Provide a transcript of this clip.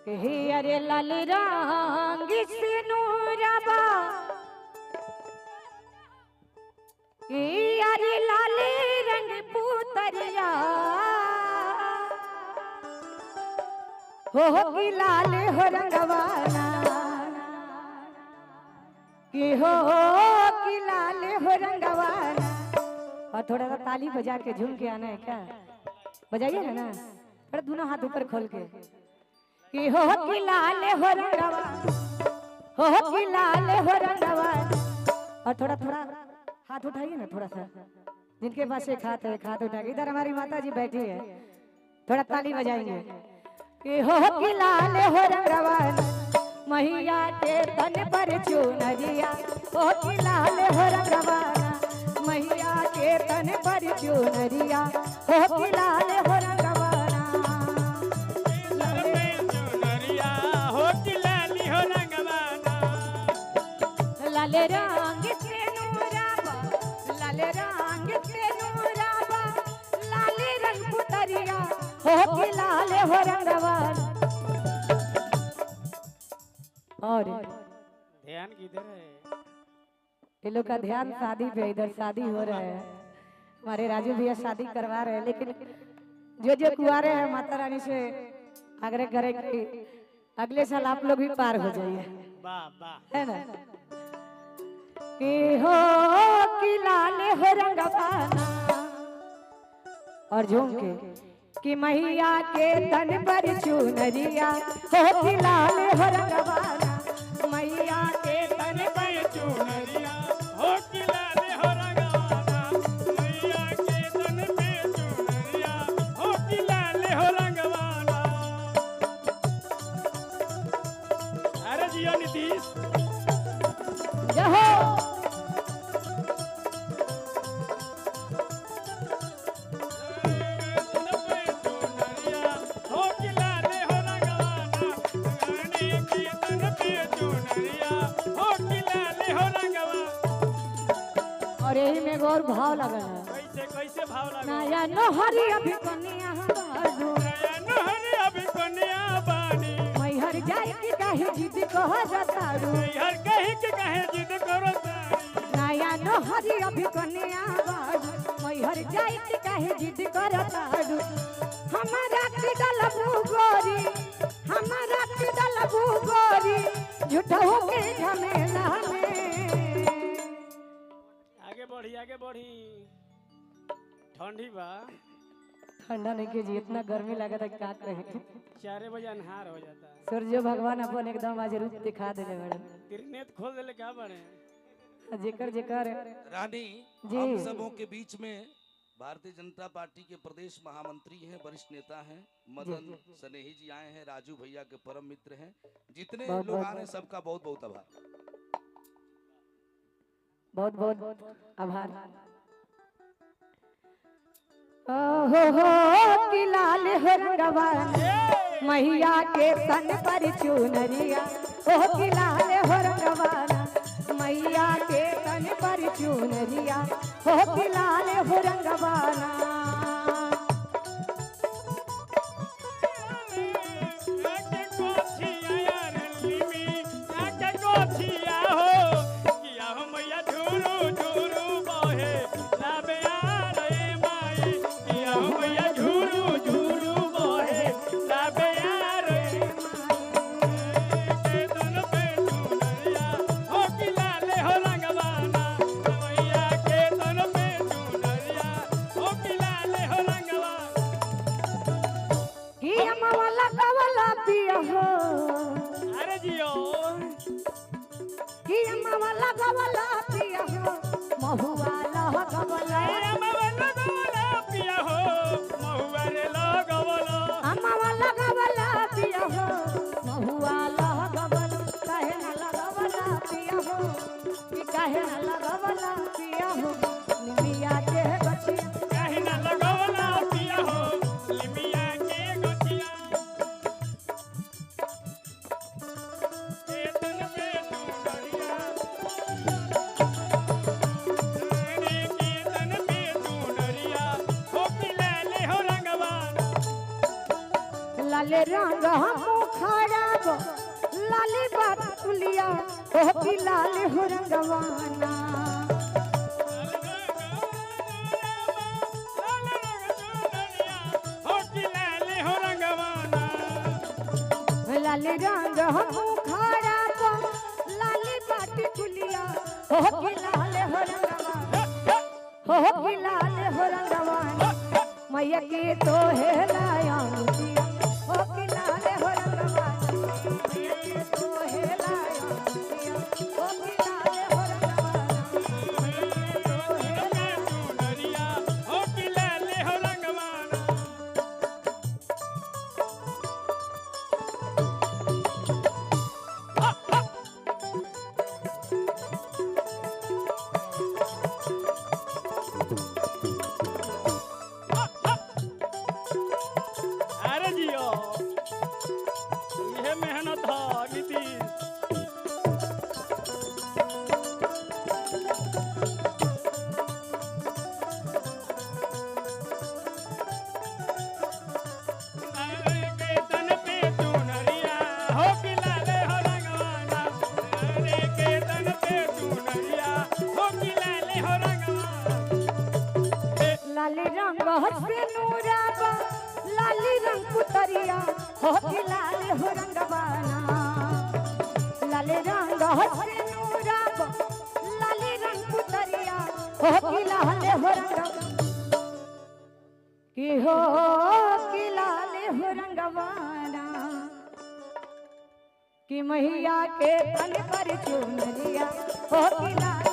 हे अरे लाल रंग से नूराबा हे अरे लाल रंग पुतरिया हो कि लाल हो रंगवाना कि हो कि लाल हो रंगवाना। और थोड़ा सा ताली बजा के झूम के आना है क्या? बजाइए ना थोड़ा दोनों हाथ ऊपर खोल के कि हो कि लाल हो रंगवा हो कि लाल हो रंगवा। और थोड़ा थोड़ा हाथ उठाइए ना थोड़ा सा, जिनके पास एक हाथ है एक हाथ उठा के। इधर हमारी माता जी बैठी है, थोड़ा ताली बजाएंगे कि हो कि लाल हो रंगवा मैया के तन पर चुनरिया हो कि लाल हो रंगवा मैया के तन पर चुनरिया हो कि लाल हो रंगवाना। लाल रंग से नूराबा लाल रंग से नूराबा लाल रंग पुतरिया हो कि लाल हो रंगवाना। और ध्यान किधर है? ये लोग का ध्यान शादी पे, इधर शादी हो रहा है। हमारे राजू भैया शादी करवा रहे हैं, लेकिन जो कुआरे हैं माता रानी से आग्रह करें कि अगले साल आप लोग भी पार हो जाइए, वाह वाह, है ना? कि हो कि लाल हो रंगवाना। और झूम के कि मैया के तन पर चुनरिया हो कि लाल हो रंगवाना मैया के तन पर चुनरिया हो कि लाल हो रंगवाना मैया के तन पे चुनरिया हो कि लाल हो रंगवाना। अरे जियो नीतीश जहो और यही में गौर भाव लगल है। कैसे कैसे भाव लगा? नया नोहरी अभी कन्या बाडू नया नहरी अभी कन्या बानी मैहर जाए कि काहे जिद कह जताड़ू हर कहीं के कहे जिद करो तारी। नया नोहरी अभी कन्या बाडू मैहर जाए कि काहे जिद कर ताड़ू। हमारा की डलबू गोरी हमारा की डलबू गोरी झूठा हो के झमेला में। आगे बढ़ी ठंडी बा ठंडा नहीं के जी, इतना गर्मी लगा था क्या कहे। 4 बजे अन्हार हो जाता है। सूर्य भगवान अपन एकदम आज रूप दिखा देले मैडम। तिरनेत खोल देले क्या बने? जेकर जेकर रानी जी। हम सबों के बीच में भारतीय जनता पार्टी के प्रदेश महामंत्री हैं, वरिष्ठ नेता हैं मदन सनेही जी आए हैं, राजू भैया के परम मित्र हैं। जितने बहुत लोग बहुत आ रहे हैं सबका बहुत बहुत आभार। बहुत बहुत आभार। हो कि लाल हो रंगवाना मैया के तन पर चुनरिया हो कि लाल हो रंगवाना मैया के तन पर चुनरिया हो कि लाल हो रंगवाना। अरे जियो कि अम्मा लगवला पिया हो महुआ लगवला पिया हो महुआ रे लगवला अम्मा लगवला पिया हो महुआ लगवला काहे न लगवला पिया हो कि काहे न लगवला पिया हो निमिया के बचिया काहे न लगवला पिया हो लिमिया के गचिया। केतन पे चुनरिया लाल रंग हम खड़ा गो लाली बात तुलिया हो कि लाल हो रंगवाना लाल रंग हम खड़ा गो लाली बात तुलिया हो कि लाल हो रंगवाना हो कि लाल हो रंगवाना मैया के तो है लाया मुतिया हो कि लाल हो रंगवाना मैया के तो है लाया मुतिया हो कि लाल हो रंगवाना मैया के तो है लाया अरे जियो ये मेहनत है नीतीश लाल रंग हसे नूराबा लाली रंग पुतरिया हो कि लाल हो रंगवाना लाल रंग हसे नूराबा लाली रंग पुतरिया हो कि लाल हो रंगवाना कि हो कि लाल हो रंगवाना कि मैया के तन पर चुनरिया हो कि लाल